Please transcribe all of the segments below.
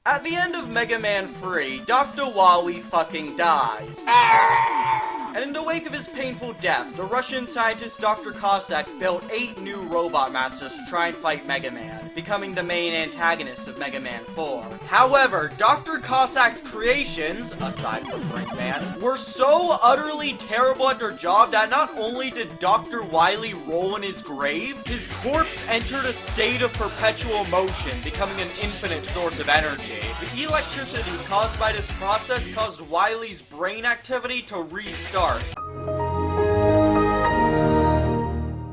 At the end of Mega Man 3, Dr. Wily fucking dies. And in the wake of his painful death, the Russian scientist Dr. Cossack built 8 new robot masters to try and fight Mega Man, becoming the main antagonist of Mega Man 4. However, Dr. Cossack's creations, aside from Brinkman, were so utterly terrible at their job that not only did Dr. Wily roll in his grave, his corpse entered a state of perpetual motion, becoming an infinite source of energy. The electricity caused by this process caused Wily's brain activity to restart.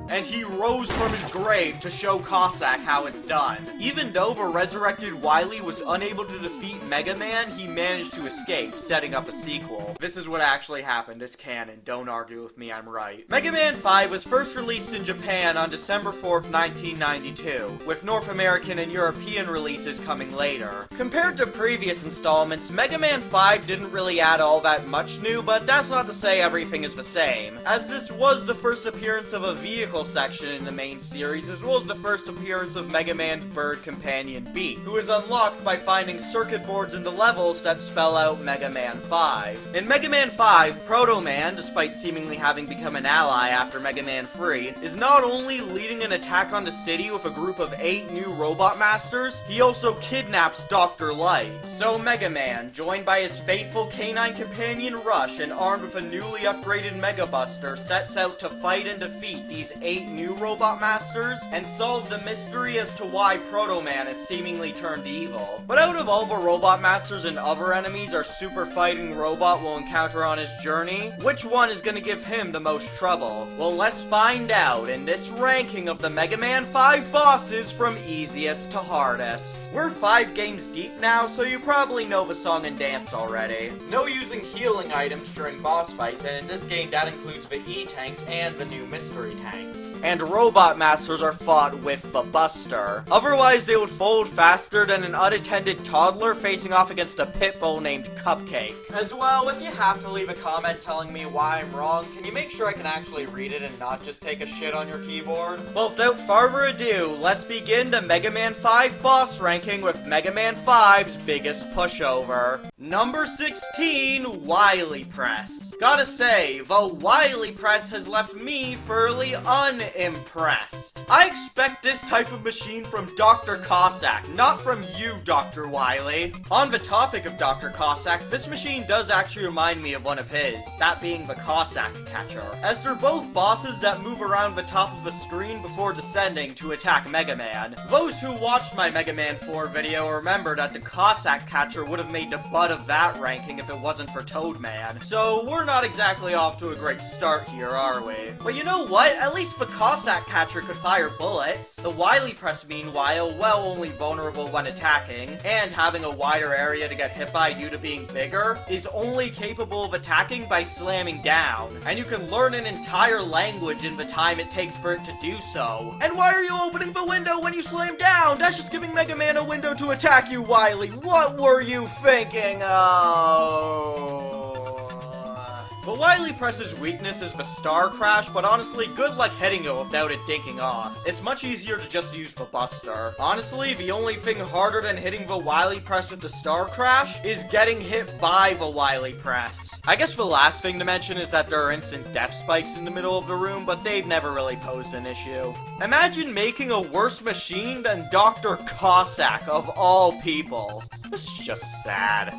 And he rose from his grave to show Cossack how it's done. Even though the resurrected Wily was unable to defeat Mega Man, he managed to escape, setting up a sequel. This is what actually happened, it's canon, don't argue with me, I'm right. Mega Man 5 was first released in Japan on December 4th, 1992, with North American and European releases coming later. Compared to previous installments, Mega Man 5 didn't really add all that much new, but that's not to say everything is the same, as this was the first appearance of a vehicle section in the main series, as well as the first appearance of Mega Man's bird companion Beat, who is unlocked by finding circuit boards in the levels that spell out Mega Man 5. In Mega Man 5, Proto Man, despite seemingly having become an ally after Mega Man 3, is not only leading an attack on the city with a group of 8 new robot masters, he also kidnaps Dr. Light. So Mega Man, joined by his faithful canine companion Rush and armed with a newly upgraded Mega Buster, sets out to fight and defeat these 8 new robot masters and solve the mystery as to why Proto Man has seemingly turned evil. But out of all the robot masters and other enemies our super fighting robot will encounter on his journey, which one is gonna give him the most trouble? Well, let's find out in this ranking of the Mega Man 5 bosses from easiest to hardest. We're 5 games deep now, so you probably know the song and dance already. No using healing items during boss fights, and in this game that includes the E-tanks and the new mystery tanks. And robot masters are fought with the Buster. Otherwise, they would fold faster than an unattended toddler facing off against a pit bull named Cupcake. As well, if you have to leave a comment telling me why I'm wrong, can you make sure I can actually read it and not just take a shit on your keyboard? Well, without further ado, let's begin the Mega Man 5 boss ranking with Mega Man 5's biggest pushover. Number 16, Wily Press. Gotta say, the Wily Press has left me fairly unimpressed. I expect this type of machine from Dr. Cossack, not from you, Dr. Wily. On the topic of Dr. Cossack, this machine does actually remind me of one of his, that being the Cossack Catcher, as they're both bosses that move around the top of the screen before descending to attack Mega Man. Those who watched my Mega Man 4 video remember that the Cossack Catcher would have made the butt of that ranking if it wasn't for Toadman, so we're not exactly off to a great start here, are we? But you know what? At least the Cossack Catcher could fire bullets. The Wily Press, meanwhile, well, only vulnerable when attacking, and having a wider area to get hit by due to being bigger, is only capable of attacking by slamming down. And you can learn an entire language in the time it takes for it to do so. And why are you opening the window when you slam down? That's just giving Mega Man a window to attack you, Wily. What were you thinking? But Wily Press's weakness is the Star Crash, but honestly, good luck hitting it without it dinking off. It's much easier to just use the Buster. Honestly, the only thing harder than hitting the Wily Press with the Star Crash is getting hit by the Wily Press. I guess the last thing to mention is that there are instant death spikes in the middle of the room, but they've never really posed an issue. Imagine making a worse machine than Dr. Cossack, of all people. This is just sad.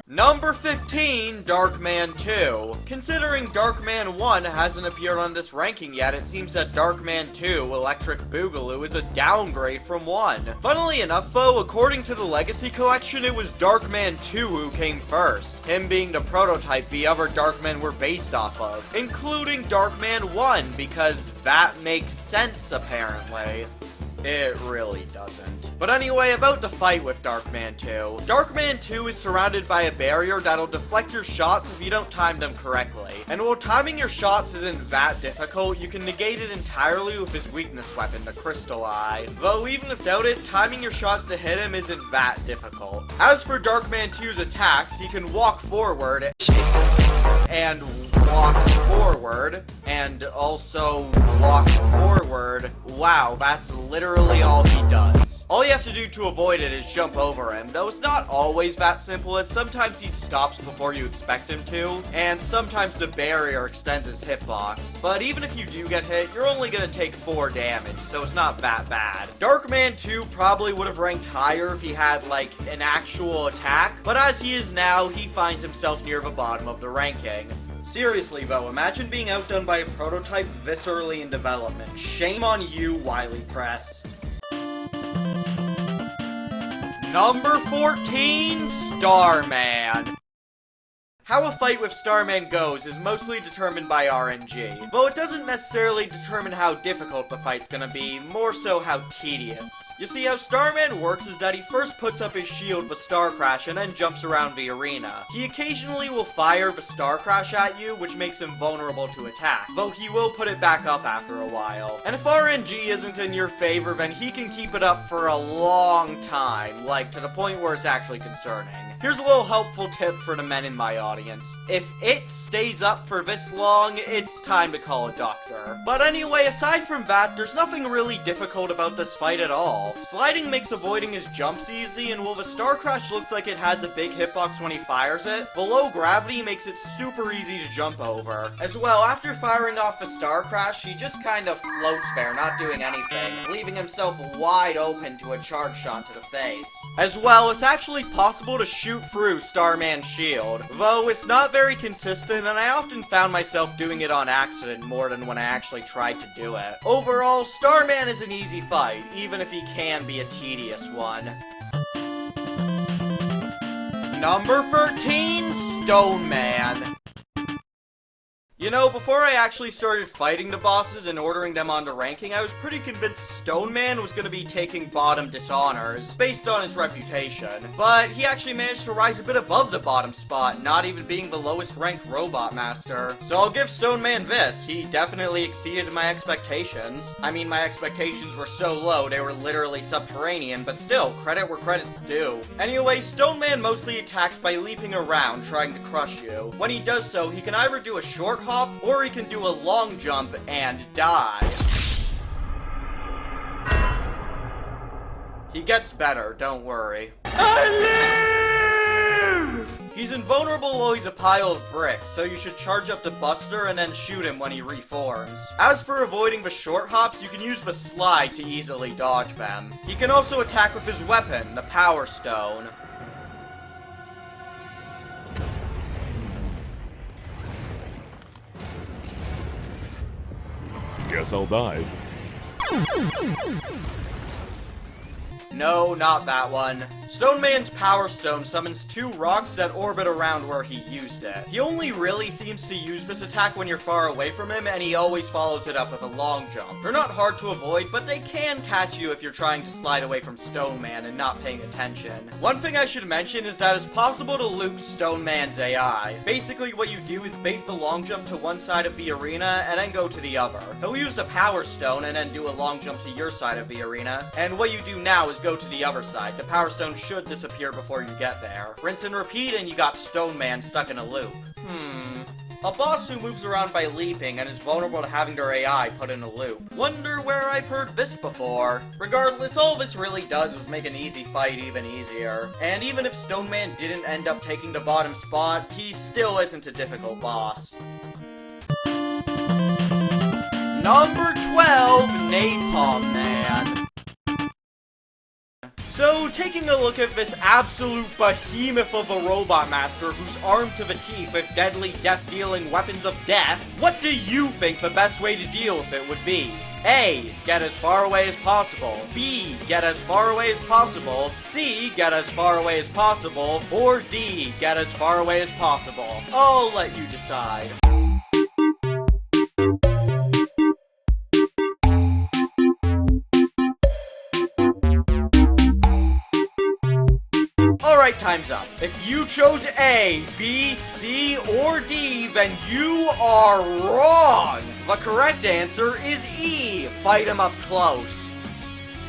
Number 15, Darkman 2. Considering Darkman 1 hasn't appeared on this ranking yet, it seems that Darkman 2, Electric Boogaloo, is a downgrade from 1. Funnily enough though, according to the Legacy Collection, it was Darkman 2 who came first, him being the prototype the other Darkmen were based off of, including Darkman 1, because that makes sense apparently. It really doesn't. But anyway, about the fight with Darkman 2. Darkman 2 is surrounded by a barrier that'll deflect your shots if you don't time them correctly. And while timing your shots isn't that difficult, you can negate it entirely with his weakness weapon, the Crystal Eye. Though even without it, timing your shots to hit him isn't that difficult. As for Darkman 2's attacks, he can walk forward and walk forward, and also walk forward. Wow, that's literally all he does. All you have to do to avoid it is jump over him, though it's not always that simple, as sometimes he stops before you expect him to, and sometimes the barrier extends his hitbox. But even if you do get hit, you're only gonna take 4 damage, so it's not that bad. Darkman 2 probably would have ranked higher if he had, like, an actual attack, but as he is now, he finds himself near the bottom of the ranking. Seriously though, imagine being outdone by a prototype this early in development. Shame on you, Wily Press. Number 14, Starman. How a fight with Starman goes is mostly determined by RNG, though it doesn't necessarily determine how difficult the fight's gonna be, more so how tedious. You see, how Starman works is that he first puts up his shield with Star Crash and then jumps around the arena. He occasionally will fire the Star Crash at you, which makes him vulnerable to attack, though he will put it back up after a while. And if RNG isn't in your favor, then he can keep it up for a long time, like to the point where it's actually concerning. Here's a little helpful tip for the men in my audience. If it stays up for this long, it's time to call a doctor. But anyway, aside from that, there's nothing really difficult about this fight at all. Sliding makes avoiding his jumps easy, and while the Star Crash looks like it has a big hitbox when he fires it, the low gravity makes it super easy to jump over. As well, after firing off the Star Crash, he just kind of floats there, not doing anything, leaving himself wide open to a charge shot to the face. As well, it's actually possible to shoot through Starman's shield, though it's not very consistent, and I often found myself doing it on accident more than when I actually tried to do it. Overall, Starman is an easy fight, even if he can be a tedious one. Number 13, Stone Man. You know, before I actually started fighting the bosses and ordering them onto ranking, I was pretty convinced Stone Man was gonna be taking bottom dishonors, based on his reputation. But he actually managed to rise a bit above the bottom spot, not even being the lowest ranked robot master. So I'll give Stone Man this, he definitely exceeded my expectations. I mean, my expectations were so low, they were literally subterranean, but still, credit where credit's due. Anyway, Stone Man mostly attacks by leaping around, trying to crush you. When he does so, he can either do a short hop, or he can do a long jump and die. He gets better, don't worry. He's invulnerable while he's a pile of bricks, so you should charge up the Buster and then shoot him when he reforms. As for avoiding the short hops, you can use the slide to easily dodge them. He can also attack with his weapon, the Power Stone. Guess I'll die. No, not that one. Stone Man's Power Stone summons 2 rocks that orbit around where he used it. He only really seems to use this attack when you're far away from him, and he always follows it up with a long jump. They're not hard to avoid, but they can catch you if you're trying to slide away from Stone Man and not paying attention. One thing I should mention is that it's possible to loop Stone Man's AI. Basically, what you do is bait the long jump to one side of the arena, and then go to the other. He'll use the Power Stone and then do a long jump to your side of the arena, and what you do now is go to the other side. The Power Stone should disappear before you get there. Rinse and repeat, and you got Stone Man stuck in a loop. A boss who moves around by leaping and is vulnerable to having their AI put in a loop. Wonder where I've heard this before. Regardless, all this really does is make an easy fight even easier. And even if Stone Man didn't end up taking the bottom spot, he still isn't a difficult boss. Number 12, Napalm Man. So, taking a look at this absolute behemoth of a robot master who's armed to the teeth with deadly death-dealing weapons of death, what do you think the best way to deal with it would be? A. Get as far away as possible. B. Get as far away as possible. C. Get as far away as possible. Or D. Get as far away as possible. I'll let you decide. Alright, time's up. If you chose A, B, C, or D, then you are wrong! The correct answer is E, fight him up close.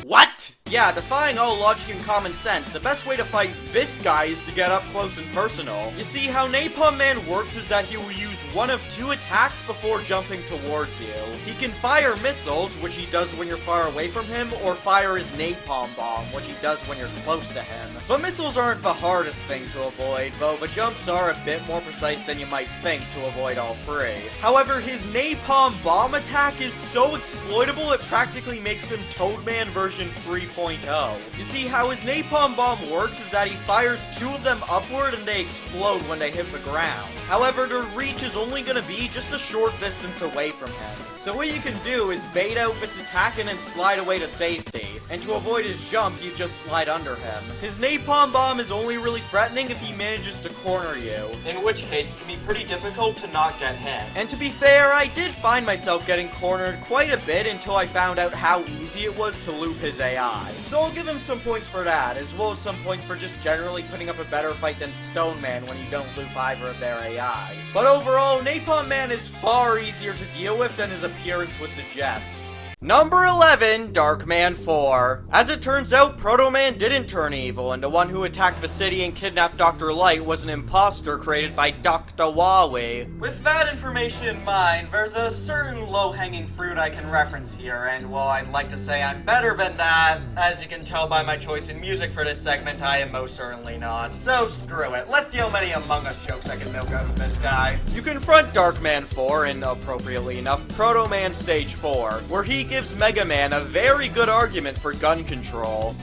What? Yeah, defying all logic and common sense, the best way to fight this guy is to get up close and personal. You see, how Napalm Man works is that he will use one of 2 attacks before jumping towards you. He can fire missiles, which he does when you're far away from him, or fire his napalm bomb, which he does when you're close to him. But missiles aren't the hardest thing to avoid, though the jumps are a bit more precise than you might think to avoid all 3. However, his napalm bomb attack is so exploitable it practically makes him Toadman version 3.0. You see, how his napalm bomb works is that he fires 2 of them upward and they explode when they hit the ground. However, their reach is only going to be just a short distance away from him. So what you can do is bait out this attack and then slide away to safety. And to avoid his jump, you just slide under him. His napalm bomb is only really threatening if he manages to corner you, in which case it can be pretty difficult to not get hit. And to be fair, I did find myself getting cornered quite a bit until I found out how easy it was to loop his AI. So I'll give him some points for that, as well as some points for just generally putting up a better fight than Stone Man when you don't loop either of their AIs. But overall, Napalm Man is far easier to deal with than his appearance would suggest. Number 11, Darkman 4. As it turns out, Proto Man didn't turn evil, and the one who attacked the city and kidnapped Dr. Light was an imposter created by Dr. Wawi. With that information in mind, there's a certain low-hanging fruit I can reference here, and while I'd like to say I'm better than that, as you can tell by my choice in music for this segment, I am most certainly not. So screw it, let's see how many Among Us jokes I can milk out of this guy. You confront Darkman 4 in, appropriately enough, Proto Man Stage 4, where he gives Mega Man a very good argument for gun control.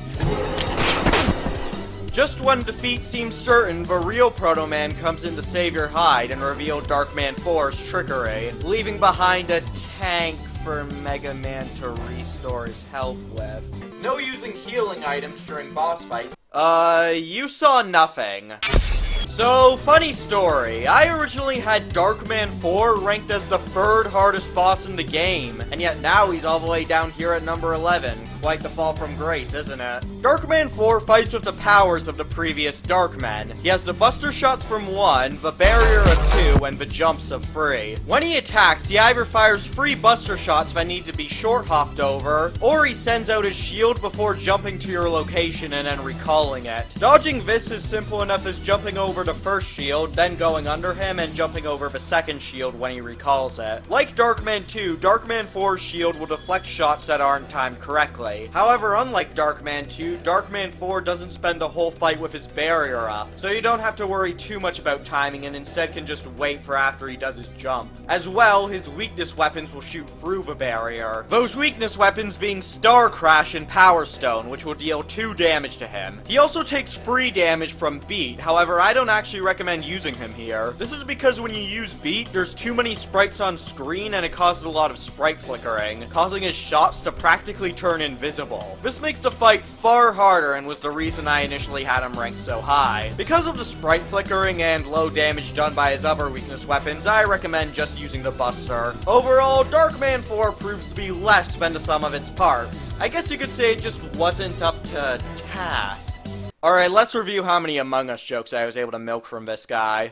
Just when defeat seems certain, the real Proto Man comes in to save your hide and reveal Darkman 4's trickery, leaving behind a tank for Mega Man to restore his health with. No using healing items during boss fights. You saw nothing. So, funny story, I originally had Darkman 4 ranked as the 3rd hardest boss in the game, and yet now he's all the way down here at number 11. Quite the fall from grace, isn't it? Darkman 4 fights with the powers of the previous Darkmen. He has the buster shots from 1, the barrier of 2, and the jumps of 3. When he attacks, he either fires 3 buster shots that need to be short-hopped over, or he sends out his shield before jumping to your location and then recalling it. Dodging this is simple enough as jumping over the first shield, then going under him and jumping over the second shield when he recalls it. Like Darkman 2, Darkman 4's shield will deflect shots that aren't timed correctly. However, unlike Darkman 2, Darkman 4 doesn't spend the whole fight with his barrier up, so you don't have to worry too much about timing and instead can just wait for after he does his jump. As well, his weakness weapons will shoot through the barrier. Those weakness weapons being Star Crash and Power Stone, which will deal 2 damage to him. He also takes free damage from Beat, however I don't actually recommend using him here. This is because when you use Beat, there's too many sprites on screen and it causes a lot of sprite flickering, causing his shots to practically turn invisible. This makes the fight far harder and was the reason I initially had him ranked so high. Because of the sprite flickering and low damage done by his other weakness weapons, I recommend just using the Buster. Overall, Darkman 4 proves to be less than the sum of its parts. I guess you could say it just wasn't up to task. Alright, let's review how many Among Us jokes I was able to milk from this guy.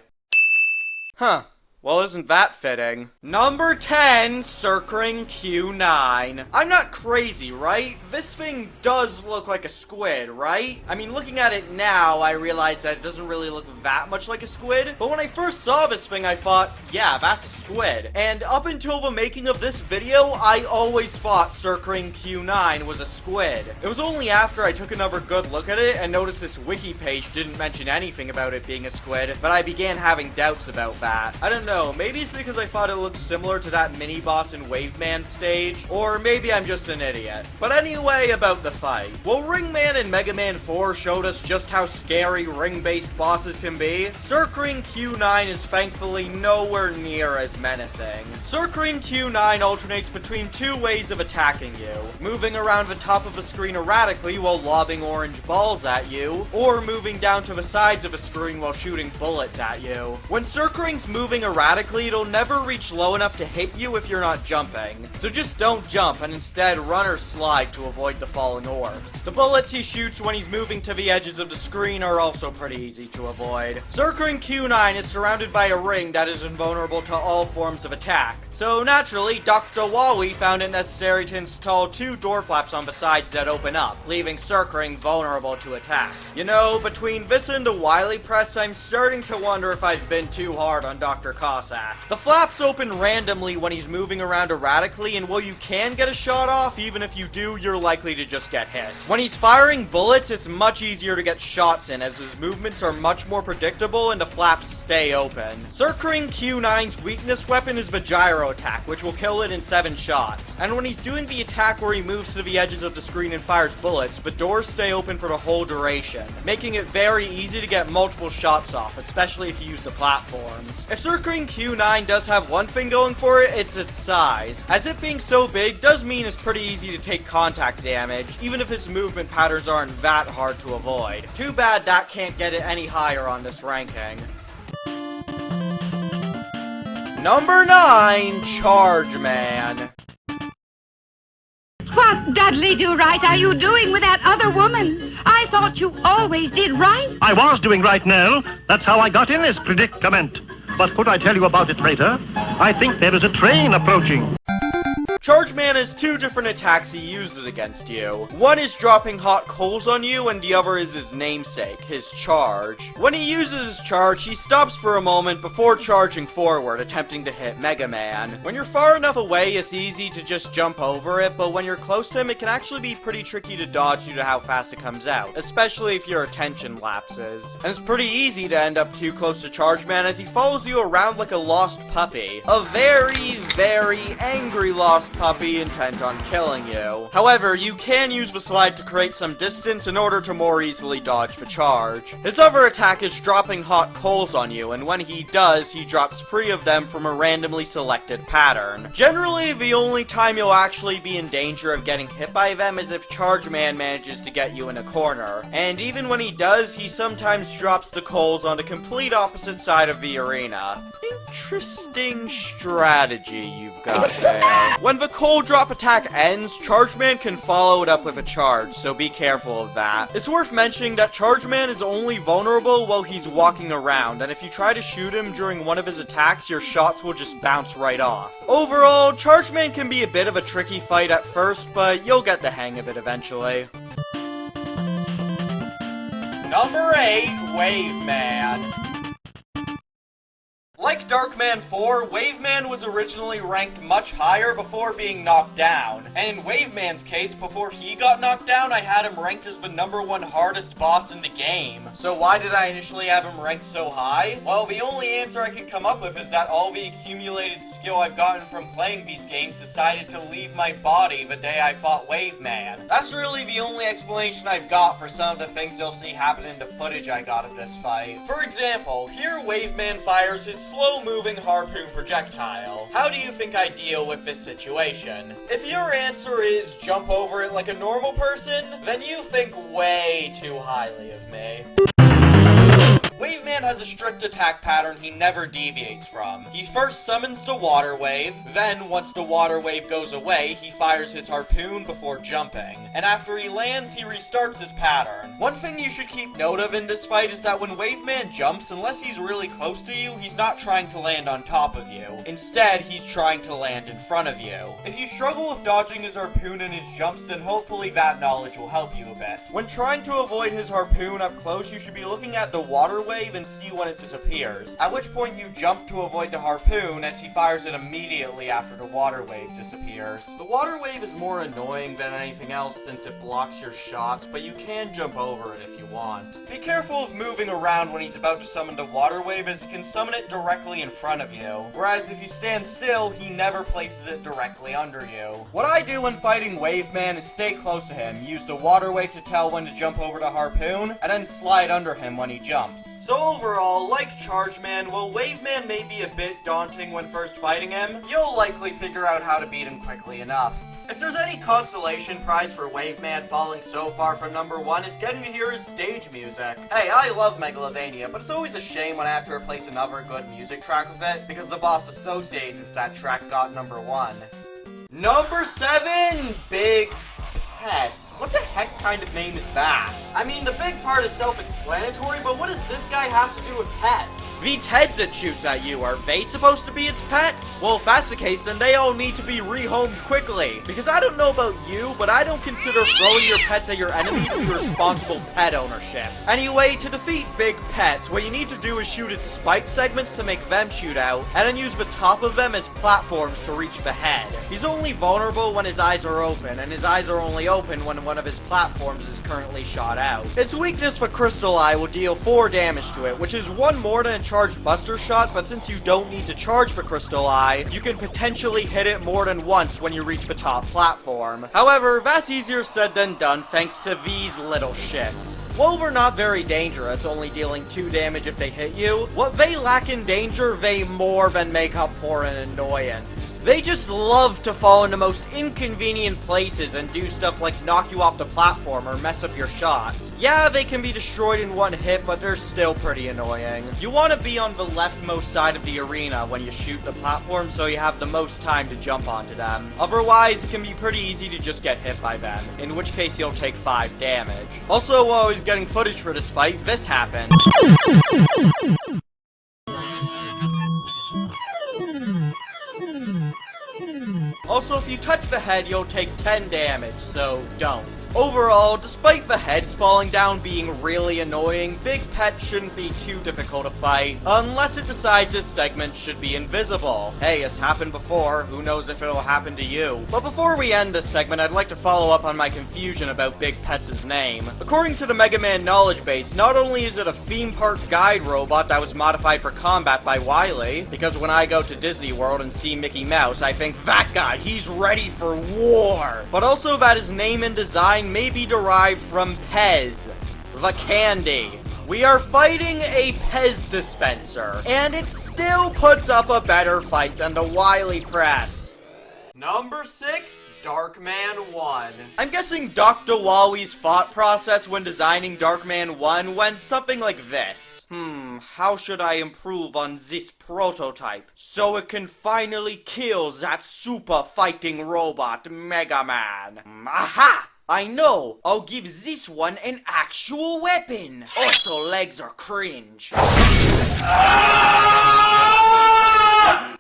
Huh. Well, isn't that fitting? Number 10, Circling Q9. I'm not crazy, right? This thing does look like a squid, right? I mean, looking at it now, I realize that it doesn't really look that much like a squid. But when I first saw this thing, I thought, yeah, that's a squid. And up until the making of this video, I always thought Circling Q9 was a squid. It was only after I took another good look at it and noticed this wiki page didn't mention anything about it being a squid, that I began having doubts about that. I don't know. Maybe it's because I thought it looked similar to that mini-boss in Waveman stage, or maybe I'm just an idiot. But anyway, about the fight. Well, Ringman and Mega Man 4 showed us just how scary ring-based bosses can be. Circling Q9 is thankfully nowhere near as menacing. Circling Q9 alternates between 2 ways of attacking you, moving around the top of the screen erratically while lobbing orange balls at you, or moving down to the sides of a screen while shooting bullets at you. When Circling's moving around erratically, it'll never reach low enough to hit you if you're not jumping. So just don't jump and instead run or slide to avoid the falling orbs. The bullets he shoots when he's moving to the edges of the screen are also pretty easy to avoid. Circling Q9 is surrounded by a ring that is invulnerable to all forms of attack. So naturally, Dr. Wally found it necessary to install 2 door flaps on the sides that open up, leaving Circling vulnerable to attack. You know, between this and the Wily press, I'm starting to wonder if I've been too hard on Dr. Cossack. The flaps open randomly when he's moving around erratically, and while you can get a shot off, even if you do, you're likely to just get hit. When he's firing bullets, it's much easier to get shots in, as his movements are much more predictable and the flaps stay open. Circling Q9's weakness weapon is the gyro attack, which will kill it in 7 shots. And when he's doing the attack where he moves to the edges of the screen and fires bullets, the doors stay open for the whole duration, making it very easy to get multiple shots off, especially if you use the platforms. If Circling Q9 does have one thing going for it, it's its size, as it being so big does mean it's pretty easy to take contact damage, even if its movement patterns aren't that hard to avoid. Too bad that can't get it any higher on this ranking. Number 9, Charge Man. What, Dudley Do-Right, are you doing with that other woman? I thought you always did right. I was doing right, Nell. That's how I got in this predicament. But could I tell you about it later? I think there is a train approaching. Charge Man has 2 different attacks he uses against you. One is dropping hot coals on you, and the other is his namesake, his charge. When he uses his charge, he stops for a moment before charging forward, attempting to hit Mega Man. When you're far enough away, it's easy to just jump over it, but when you're close to him, it can actually be pretty tricky to dodge due to how fast it comes out, especially if your attention lapses. And it's pretty easy to end up too close to Charge Man, as he follows you around like a lost puppy. A very, very angry lost puppy intent on killing you. However, you can use the slide to create some distance in order to more easily dodge the charge. His other attack is dropping hot coals on you, and when he does, he drops 3 of them from a randomly selected pattern. Generally, the only time you'll actually be in danger of getting hit by them is if Charge Man manages to get you in a corner. And even when he does, he sometimes drops the coals on the complete opposite side of the arena. Interesting strategy you've got there. When the coal drop attack ends, Charge Man can follow it up with a charge, so be careful of that. It's worth mentioning that Charge Man is only vulnerable while he's walking around, and if you try to shoot him during one of his attacks, your shots will just bounce right off. Overall, Charge Man can be a bit of a tricky fight at first, but you'll get the hang of it eventually. Number 8, Wave Man. Like Darkman 4, Waveman was originally ranked much higher before being knocked down, and in Waveman's case, before he got knocked down, I had him ranked as the number 1 hardest boss in the game. So why did I initially have him ranked so high? Well, the only answer I can come up with is that all the accumulated skill I've gotten from playing these games decided to leave my body the day I fought Waveman. That's really the only explanation I've got for some of the things you'll see happen in the footage I got of this fight. For example, here Waveman fires his slow-moving harpoon projectile. How do you think I deal with this situation? If your answer is jump over it like a normal person, then you think way too highly of me. Waveman has a strict attack pattern he never deviates from. He first summons the water wave, then once the water wave goes away, he fires his harpoon before jumping. And after he lands, he restarts his pattern. One thing you should keep note of in this fight is that when Waveman jumps, unless he's really close to you, he's not trying to land on top of you. Instead, he's trying to land in front of you. If you struggle with dodging his harpoon and his jumps, then hopefully that knowledge will help you a bit. When trying to avoid his harpoon up close, you should be looking at the water wave and see when it disappears, at which point you jump to avoid the harpoon as he fires it immediately after the water wave disappears. The water wave is more annoying than anything else since it blocks your shots, but you can jump over it if you want. Be careful of moving around when he's about to summon the water wave, as he can summon it directly in front of you, whereas if you stand still, he never places it directly under you. What I do when fighting Waveman is stay close to him, use the water wave to tell when to jump over the harpoon, and then slide under him when he jumps. So overall, like Charge Man, while Waveman may be a bit daunting when first fighting him, you'll likely figure out how to beat him quickly enough. If there's any consolation prize for Waveman falling so far from number 1, it's getting to hear his stage music. Hey, I love Megalovania, but it's always a shame when I have to replace another good music track with it, because the boss associated with that track got number 1. Number 7, Big Pets. What the heck kind of name is that? I mean, the big part is self-explanatory, but what does this guy have to do with pets? These heads it shoots at you, are they supposed to be its pets? Well, if that's the case, then they all need to be rehomed quickly. Because I don't know about you, but I don't consider throwing your pets at your enemy to be responsible pet ownership. Anyway, to defeat Big Pets, what you need to do is shoot its spike segments to make them shoot out, and then use the top of them as platforms to reach the head. He's only vulnerable when his eyes are open, and his eyes are only open when one of his platforms is currently shot out. Its weakness for Crystal Eye will deal 4 damage to it, which is 1 more than a charged Buster Shot, but since you don't need to charge for Crystal Eye, you can potentially hit it more than once when you reach the top platform. However, that's easier said than done thanks to these little shits. While they're not very dangerous, only dealing 2 damage if they hit you, what they lack in danger, they more than make up for in annoyance. They just love to fall in the most inconvenient places and do stuff like knock you off the platform or mess up your shots. Yeah, they can be destroyed in 1 hit, but they're still pretty annoying. You want to be on the leftmost side of the arena when you shoot the platform so you have the most time to jump onto them. Otherwise, it can be pretty easy to just get hit by them, in which case you'll take 5 damage. Also, while I was getting footage for this fight, this happened. Also, if you touch the head, you'll take 10 damage, so don't. Overall, despite the heads falling down being really annoying, Big Pet shouldn't be too difficult to fight, unless it decides this segment should be invisible. Hey, it's happened before, who knows if it'll happen to you. But before we end this segment, I'd like to follow up on my confusion about Big Pet's name. According to the Mega Man knowledge base, not only is it a theme park guide robot that was modified for combat by Wily, because when I go to Disney World and see Mickey Mouse, I think, that guy, he's ready for war! But also that his name and design may be derived from Pez, the candy. We are fighting a Pez dispenser, and it still puts up a better fight than the Wily Press. Number 6, Darkman 1. I'm guessing Dr. Wally's thought process when designing Darkman 1 went something like this. How should I improve on this prototype so it can finally kill that super fighting robot, Mega Man? Aha! I know! I'll give this one an actual weapon! Also, legs are cringe.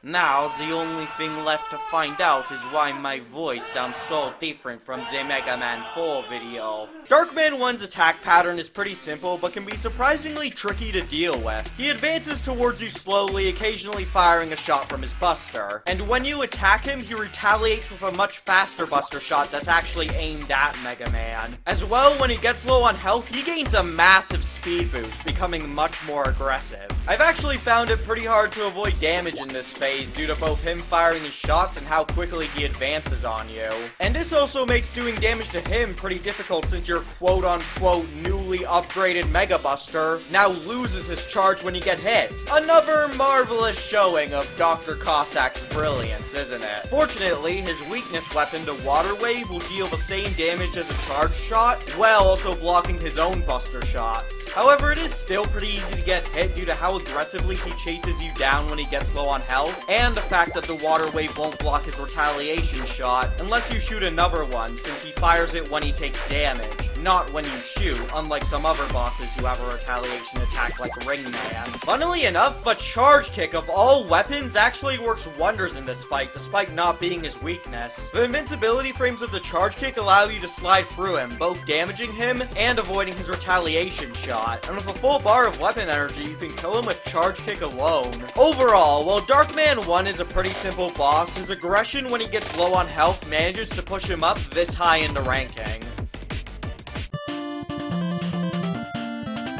Now, the only thing left to find out is why my voice sounds so different from the Mega Man 4 video. Darkman 1's attack pattern is pretty simple, but can be surprisingly tricky to deal with. He advances towards you slowly, occasionally firing a shot from his buster. And when you attack him, he retaliates with a much faster buster shot that's actually aimed at Mega Man. As well, when he gets low on health, he gains a massive speed boost, becoming much more aggressive. I've actually found it pretty hard to avoid damage in this phase due to both him firing his shots and how quickly he advances on you. And this also makes doing damage to him pretty difficult since your quote-unquote newly upgraded Mega Buster now loses his charge when you get hit. Another marvelous showing of Dr. Cossack's brilliance, isn't it? Fortunately, his weakness weapon, the Water Wave, will deal the same damage as a charge shot, while also blocking his own buster shots. However, it is still pretty easy to get hit due to how aggressively he chases you down when he gets low on health, and the fact that the Water Wave won't block his retaliation shot unless you shoot another one, since he fires it when he takes damage, not when you shoot, unlike some other bosses who have a retaliation attack like Ringman. Funnily enough, the Charge Kick of all weapons actually works wonders in this fight, despite not being his weakness. The invincibility frames of the Charge Kick allow you to slide through him, both damaging him and avoiding his retaliation shot. And with a full bar of weapon energy, you can kill him with Charge Kick alone. Overall, while Darkman 1 is a pretty simple boss, his aggression when he gets low on health manages to push him up this high in the ranking.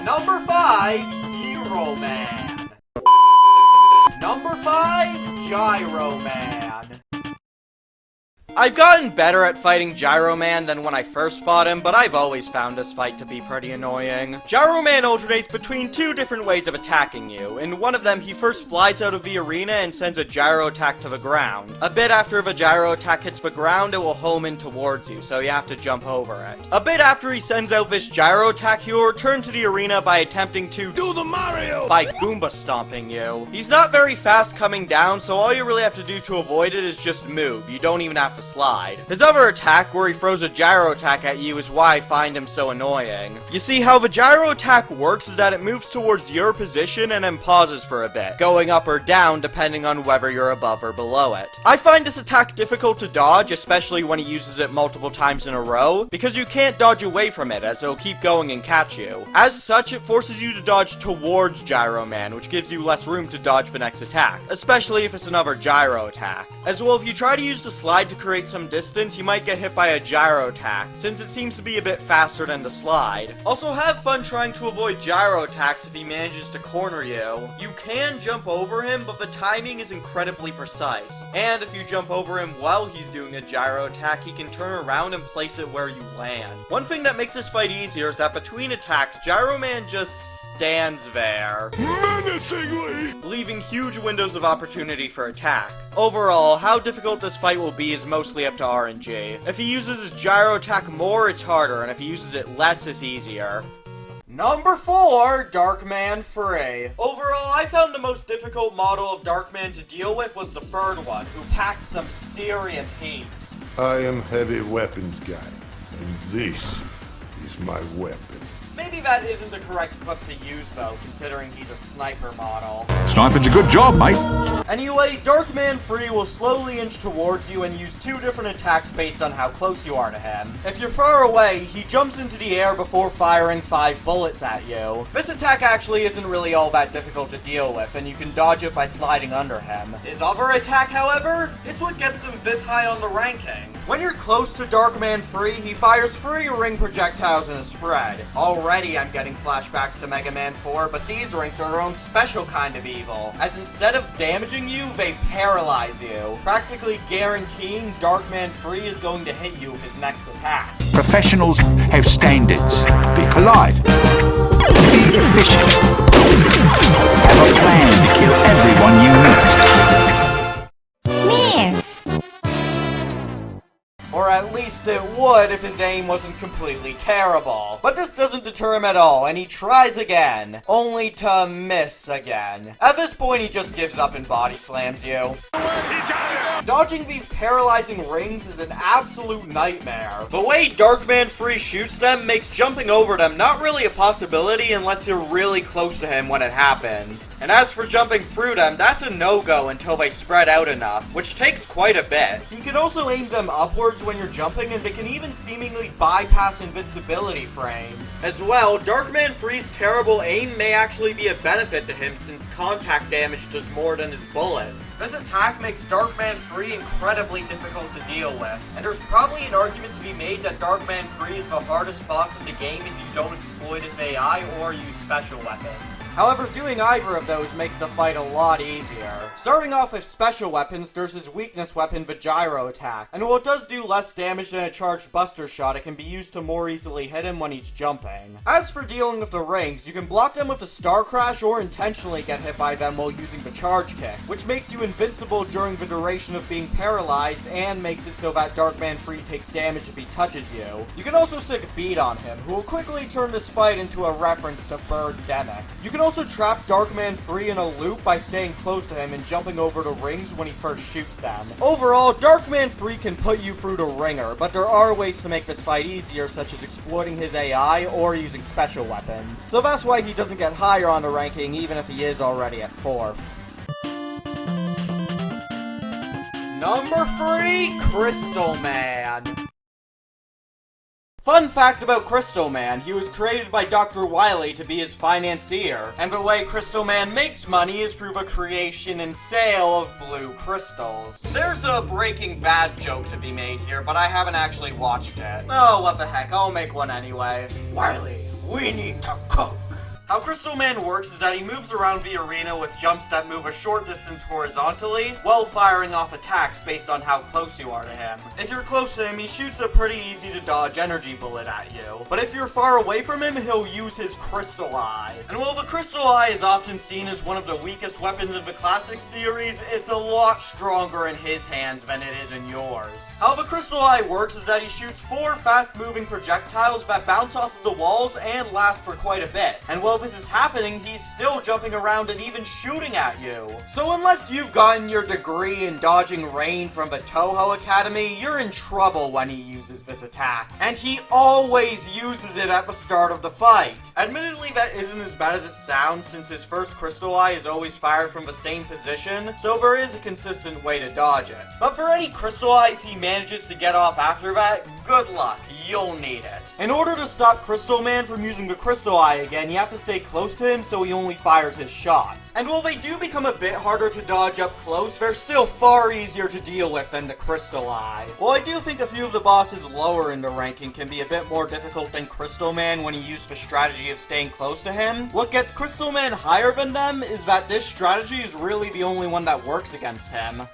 Number 5, Hero Man. Number 5, Gyro Man. I've gotten better at fighting Gyro Man than when I first fought him, but I've always found this fight to be pretty annoying. Gyro Man alternates between two different ways of attacking you. In one of them, he first flies out of the arena and sends a gyro attack to the ground. A bit after the gyro attack hits the ground, it will home in towards you, so you have to jump over it. A bit after he sends out this gyro attack, he will return to the arena by attempting to do the Mario by Goomba stomping you. He's not very fast coming down, so all you really have to do to avoid it is just move. You don't even have to slide. His other attack, where he throws a gyro attack at you, is why I find him so annoying. You see, how the gyro attack works is that it moves towards your position and then pauses for a bit, going up or down depending on whether you're above or below it. I find this attack difficult to dodge, especially when he uses it multiple times in a row, because you can't dodge away from it as it'll keep going and catch you. As such, it forces you to dodge towards Gyro Man, which gives you less room to dodge the next attack, especially if it's another gyro attack. As well, if you try to use the slide to create some distance, you might get hit by a gyro attack, since it seems to be a bit faster than the slide. Also, have fun trying to avoid gyro attacks if he manages to corner you. You can jump over him, but the timing is incredibly precise. And if you jump over him while he's doing a gyro attack, he can turn around and place it where you land. One thing that makes this fight easier is that between attacks, Gyro Man just stands there menacingly, leaving huge windows of opportunity for attack. Overall, how difficult this fight will be is mostly up to RNG. If he uses his gyro attack more, it's harder, and if he uses it less, it's easier. Number 4, Darkman Free. Overall, I found the most difficult model of Darkman to deal with was the third one, who packs some serious heat. I am heavy weapons guy, and this is my weapon. Maybe that isn't the correct clip to use, though, considering he's a sniper model. Sniping's a good job, mate. Anyway, Darkman Free will slowly inch towards you and use 2 different attacks based on how close you are to him. If you're far away, he jumps into the air before firing 5 bullets at you. This attack actually isn't really all that difficult to deal with, and you can dodge it by sliding under him. His other attack, however, is what gets him this high on the ranking. When you're close to Darkman Free, he fires 3 ring projectiles in a spread. Already I'm getting flashbacks to Mega Man 4, but these rings are their own special kind of evil, as instead of damaging you, they paralyze you, practically guaranteeing Darkman Free is going to hit you with his next attack. Professionals have standards. Be polite. Be efficient. Have a plan to kill everyone you meet. Or at least it would if his aim wasn't completely terrible. But this doesn't deter him at all, and he tries again, only to miss again. At this point, he just gives up and body slams you. Dodging these paralyzing rings is an absolute nightmare. The way Darkman Free shoots them makes jumping over them not really a possibility unless you're really close to him when it happens. And as for jumping through them, that's a no-go until they spread out enough, which takes quite a bit. You can also aim them upwards when you're jumping, and they can even seemingly bypass invincibility frames. As well, Darkman Free's terrible aim may actually be a benefit to him since contact damage does more than his bullets. This attack makes Darkman Free incredibly difficult to deal with, and there's probably an argument to be made that Darkman Free is the hardest boss in the game if you don't exploit his AI or use special weapons. However, doing either of those makes the fight a lot easier. Starting off with special weapons, there's his weakness weapon, the gyro attack, and while it does do less damage than a charged buster shot, it can be used to more easily hit him when he's jumping. As for dealing with the rings, you can block them with a star crash or intentionally get hit by them while using the charge kick, which makes you invincible during the duration of being paralyzed and makes it so that Darkman Free takes damage if he touches you. You can also stick Beat on him, who will quickly turn this fight into a reference to Birdemic. You can also trap Darkman Free in a loop by staying close to him and jumping over the rings when he first shoots them. Overall, Darkman Free can put you through the ringer, but there are ways to make this fight easier, such as exploiting his AI or using special weapons. So that's why he doesn't get higher on the ranking even if he is already at 4th. Number 3, Crystal Man. Fun fact about Crystal Man, he was created by Dr. Wily to be his financier, and the way Crystal Man makes money is through the creation and sale of blue crystals. There's a Breaking Bad joke to be made here, but I haven't actually watched it. Oh, what the heck, I'll make one anyway. Wily, we need to cook. How Crystal Man works is that he moves around the arena with jumps that move a short distance horizontally, while firing off attacks based on how close you are to him. If you're close to him, he shoots a pretty easy to dodge energy bullet at you. But if you're far away from him, he'll use his Crystal Eye. And while the Crystal Eye is often seen as one of the weakest weapons in the classic series, it's a lot stronger in his hands than it is in yours. How the Crystal Eye works is that he shoots 4 fast-moving projectiles that bounce off of the walls and last for quite a bit. And while this is happening, he's still jumping around and even shooting at you. So unless you've gotten your degree in dodging rain from the Toho Academy, you're in trouble when he uses this attack. And he always uses it at the start of the fight. Admittedly, that isn't as bad as it sounds, since his first Crystal Eye is always fired from the same position, so there is a consistent way to dodge it. But for any Crystal Eyes he manages to get off after that, good luck, you'll need it. In order to stop Crystal Man from using the Crystal Eye again, you have to stay close to him so he only fires his shots. And while they do become a bit harder to dodge up close, they're still far easier to deal with than the Crystal Eye. While I do think a few of the bosses lower in the ranking can be a bit more difficult than Crystal Man when you use the strategy of staying close to him, what gets Crystal Man higher than them is that this strategy is really the only one that works against him.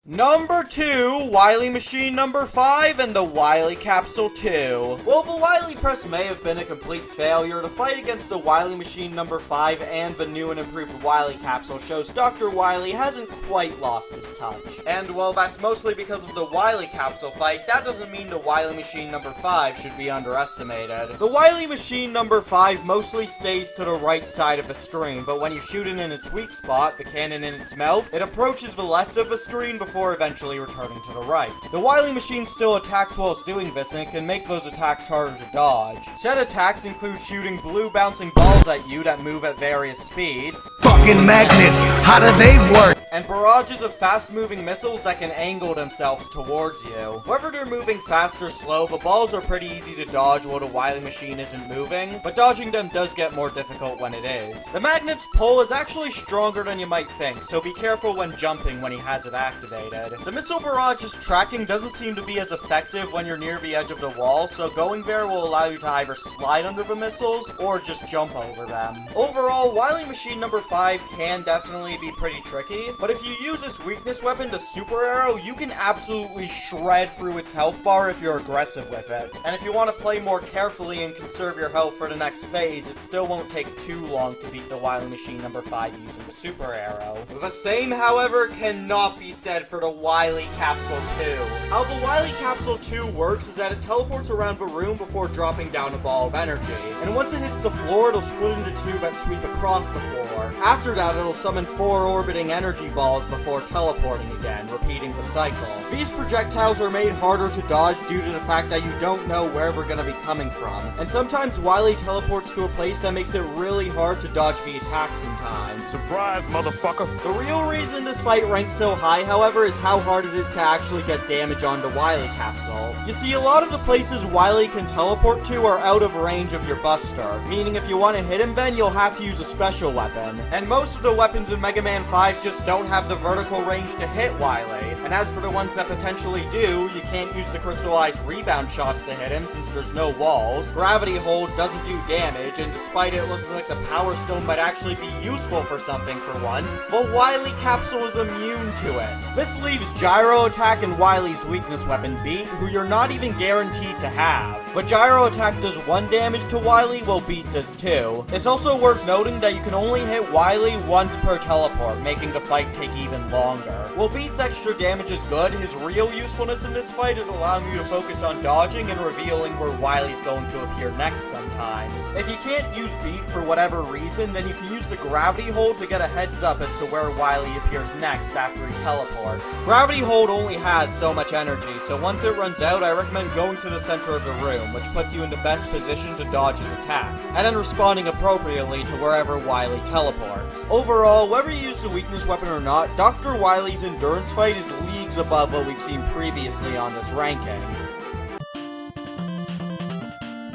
Number 2, Wily Machine number 5, and the Wily Capsule 2. While the Wily Press may have been a complete failure, the fight against the Wily Machine number 5 and the new and improved Wily Capsule shows Dr. Wily hasn't quite lost his touch. And while that's mostly because of the Wily Capsule fight, that doesn't mean the Wily Machine number 5 should be underestimated. The Wily Machine number 5 mostly stays to the right side of the screen, but when you shoot it in its weak spot, the cannon in its mouth, it approaches the left of the screen before eventually returning to the right. The Wily Machine still attacks whilst doing this, and it can make those attacks harder to dodge. Set attacks include shooting blue bouncing balls at you that move at various speeds. Fucking magnets, how do they work? And barrages of fast-moving missiles that can angle themselves towards you. Whether they're moving fast or slow, the balls are pretty easy to dodge while the Wily Machine isn't moving, but dodging them does get more difficult when it is. The magnet's pull is actually stronger than you might think, so be careful when jumping when he has it activated. The missile barrage's tracking doesn't seem to be as effective when you're near the edge of the wall, so going there will allow you to either slide under the missiles or just jump over them. Overall, Wily Machine number 5 can definitely be pretty tricky, but if you use this weakness weapon to Super Arrow, you can absolutely shred through its health bar if you're aggressive with it. And if you want to play more carefully and conserve your health for the next phase, it still won't take too long to beat the Wily Machine number 5 using the Super Arrow. The same, however, cannot be said for the Wily Capsule 2. How the Wily Capsule 2 works is that it teleports around the room before dropping down a ball of energy. And once it hits the floor, it'll split into 2 that sweep across the floor. After that, it'll summon 4 orbiting energy balls before teleporting again, repeating the cycle. These projectiles are made harder to dodge due to the fact that you don't know where they're gonna be coming from. And sometimes Wily teleports to a place that makes it really hard to dodge the attacks in time. Surprise, motherfucker. The real reason this fight ranks so high, however, is how hard it is to actually get damage onto Wily Capsule. You see, a lot of the places Wily can teleport to are out of range of your Buster, meaning if you want to hit him then you'll have to use a special weapon. And most of the weapons in Mega Man 5 just don't have the vertical range to hit Wily. And as for the ones that potentially do, you can't use the Crystal Eye's rebound shots to hit him since there's no walls. Gravity Hold doesn't do damage, and despite it looking like the Power Stone might actually be useful for something for once, the Wily Capsule is immune to it. This leaves Gyro Attack and Wily's weakness weapon Beat, who you're not even guaranteed to have. But Gyro Attack does 1 damage to Wily, while Beat does 2. It's also worth noting that you can only hit Wily once per teleport, making the fight take even longer. While Beat's extra damage is good, his real usefulness in this fight is allowing you to focus on dodging and revealing where Wily's going to appear next sometimes. If you can't use Beat for whatever reason, then you can use the Gravity Hold to get a heads up as to where Wily appears next after he teleports. Gravity Hold only has so much energy, so once it runs out, I recommend going to the center of the room, which puts you in the best position to dodge his attacks, and then responding appropriately to wherever Wily teleports. Overall, whether you use the weakness weapon or not, Dr. Wily's endurance fight is leagues above what we've seen previously on this ranking.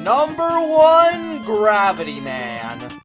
Number 1, Gravity Man.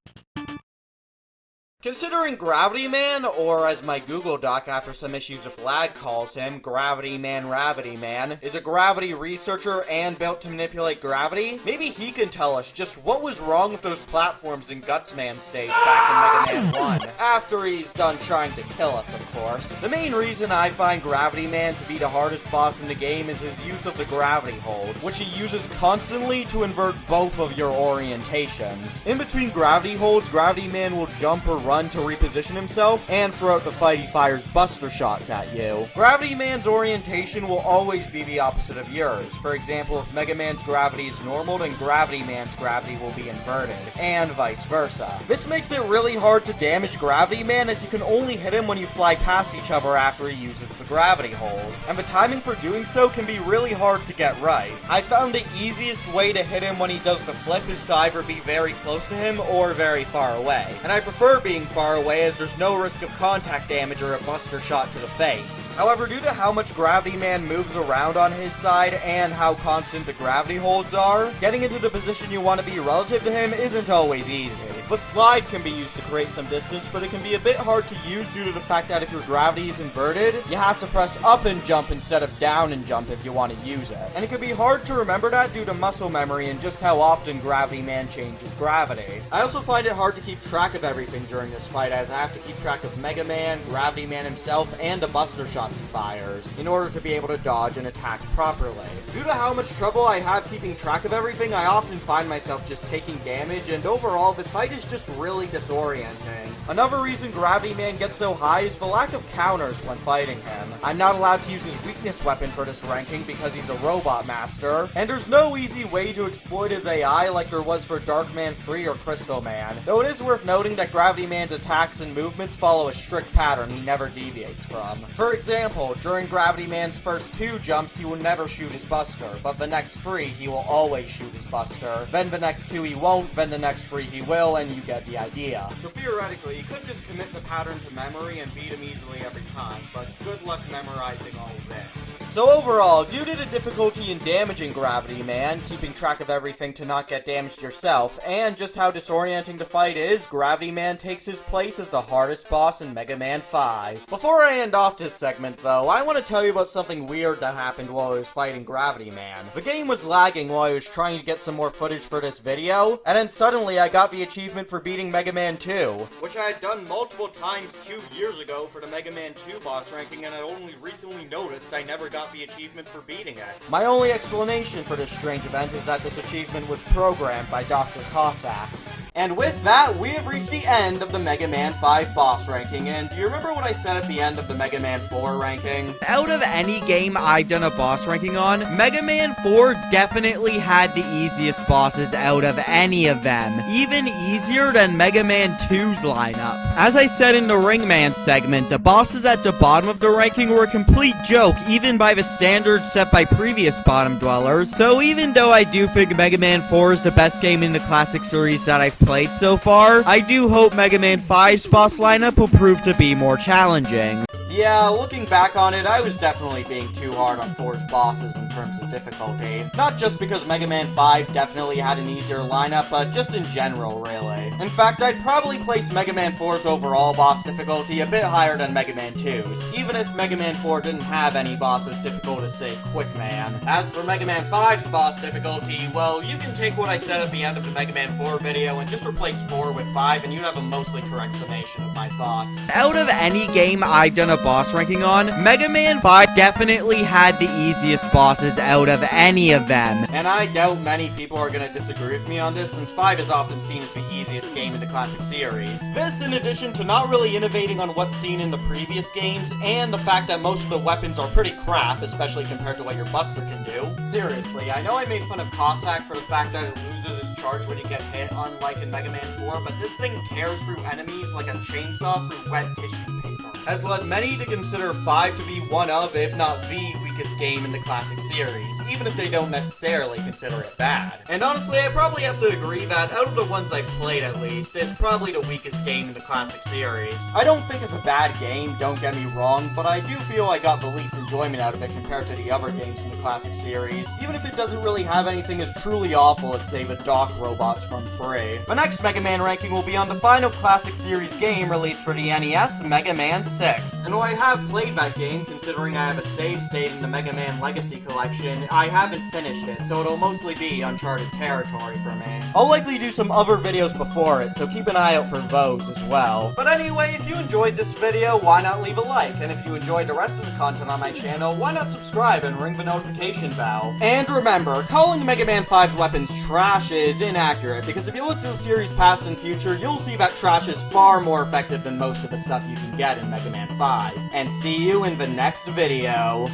Considering Gravity Man, or as my Google Doc after some issues with lag calls him, Gravity Man, is a gravity researcher and built to manipulate gravity, maybe he can tell us just what was wrong with those platforms in Gutsman stage back in Mega Man 1, after he's done trying to kill us, of course. The main reason I find Gravity Man to be the hardest boss in the game is his use of the gravity hold, which he uses constantly to invert both of your orientations. In between gravity holds, Gravity Man will jump or run to reposition himself, and throughout the fight he fires buster shots at you. Gravity Man's orientation will always be the opposite of yours. For example, if Mega Man's gravity is normal, then Gravity Man's gravity will be inverted, and vice versa. This makes it really hard to damage Gravity Man, as you can only hit him when you fly past each other after he uses the gravity hold, and the timing for doing so can be really hard to get right. I found the easiest way to hit him when he does the flip is to either be very close to him or very far away, and I prefer being far away as there's no risk of contact damage or a buster shot to the face. However, due to how much Gravity Man moves around on his side and how constant the gravity holds are, getting into the position you want to be relative to him isn't always easy. The slide can be used to create some distance, but it can be a bit hard to use due to the fact that if your gravity is inverted, you have to press up and jump instead of down and jump if you want to use it. And it can be hard to remember that due to muscle memory and just how often Gravity Man changes gravity. I also find it hard to keep track of everything during this fight, as I have to keep track of Mega Man, Gravity Man himself, and the buster shots he fires, in order to be able to dodge and attack properly. Due to how much trouble I have keeping track of everything, I often find myself just taking damage, and overall, this fight is just really disorienting. Another reason Gravity Man gets so high is the lack of counters when fighting him. I'm not allowed to use his weakness weapon for this ranking because he's a robot master, and there's no easy way to exploit his AI like there was for Dark Man 3 or Crystal Man, though it is worth noting that Gravity Man's attacks and movements follow a strict pattern he never deviates from. For example, during Gravity Man's first 2 jumps he will never shoot his buster, but the next 3 he will always shoot his buster, then the next 2 he won't, then the next 3 he will, and you get the idea. So theoretically, you could just commit the pattern to memory and beat him easily every time, but good luck memorizing all of this. So overall, due to the difficulty in damaging Gravity Man, keeping track of everything to not get damaged yourself, and just how disorienting the fight is, Gravity Man takes his place as the hardest boss in Mega Man 5. Before I end off this segment though, I want to tell you about something weird that happened while I was fighting Gravity Man. The game was lagging while I was trying to get some more footage for this video, and then suddenly I got the achievement for beating Mega Man 2, which I had done multiple times 2 years ago for the Mega Man 2 boss ranking, and I only recently noticed I never got the achievement for beating it. My only explanation for this strange event is that this achievement was programmed by Dr. Cossack. And with that, we have reached the end of the Mega Man 5 boss ranking, and do you remember what I said at the end of the Mega Man 4 ranking? Out of any game I've done a boss ranking on, Mega Man 4 definitely had the easiest bosses out of any of them, even easier than Mega Man 2's lineup. As I said in the Ring Man segment, the bosses at the bottom of the ranking were a complete joke, even by the standards set by previous bottom dwellers, so even though I do think Mega Man 4 is the best game in the classic series that I've played so far, I do hope Mega Man 5's boss lineup will prove to be more challenging. Yeah, looking back on it, I was definitely being too hard on 4's bosses in terms of difficulty. Not just because Mega Man 5 definitely had an easier lineup, but just in general, really. In fact, I'd probably place Mega Man 4's overall boss difficulty a bit higher than Mega Man 2's, even if Mega Man 4 didn't have any bosses difficult as, say, Quick Man. As for Mega Man 5's boss difficulty, well, you can take what I said at the end of the Mega Man 4 video and just replace 4 with 5, and you'd have a mostly correct summation of my thoughts. Out of any game I've done a boss ranking on, Mega Man 5 definitely had the easiest bosses out of any of them. And I doubt many people are gonna disagree with me on this, since 5 is often seen as the easiest game in the classic series. This in addition to not really innovating on what's seen in the previous games, and the fact that most of the weapons are pretty crap, especially compared to what your buster can do. Seriously, I know I made fun of Cossack for the fact that it loses its charge when you get hit, unlike in Mega Man 4, but this thing tears through enemies like a chainsaw through wet tissue paper. Has led many to consider 5 to be one of, if not the, weakest weakest game in the classic series, even if they don't necessarily consider it bad. And honestly, I probably have to agree that, out of the ones I've played at least, it's probably the weakest game in the classic series. I don't think it's a bad game, don't get me wrong, but I do feel I got the least enjoyment out of it compared to the other games in the classic series, even if it doesn't really have anything as truly awful as, say, the Doc robots from 3. My next Mega Man ranking will be on the final classic series game released for the NES, Mega Man 6. And though I have played that game, considering I have a save state in the Mega Man Legacy Collection, I haven't finished it, so it'll mostly be uncharted territory for me. I'll likely do some other videos before it, so keep an eye out for those as well. But anyway, if you enjoyed this video, why not leave a like? And if you enjoyed the rest of the content on my channel, why not subscribe and ring the notification bell? And remember, calling Mega Man 5's weapons trash is inaccurate, because if you look to the series past and future, you'll see that trash is far more effective than most of the stuff you can get in Mega Man 5. And see you in the next video.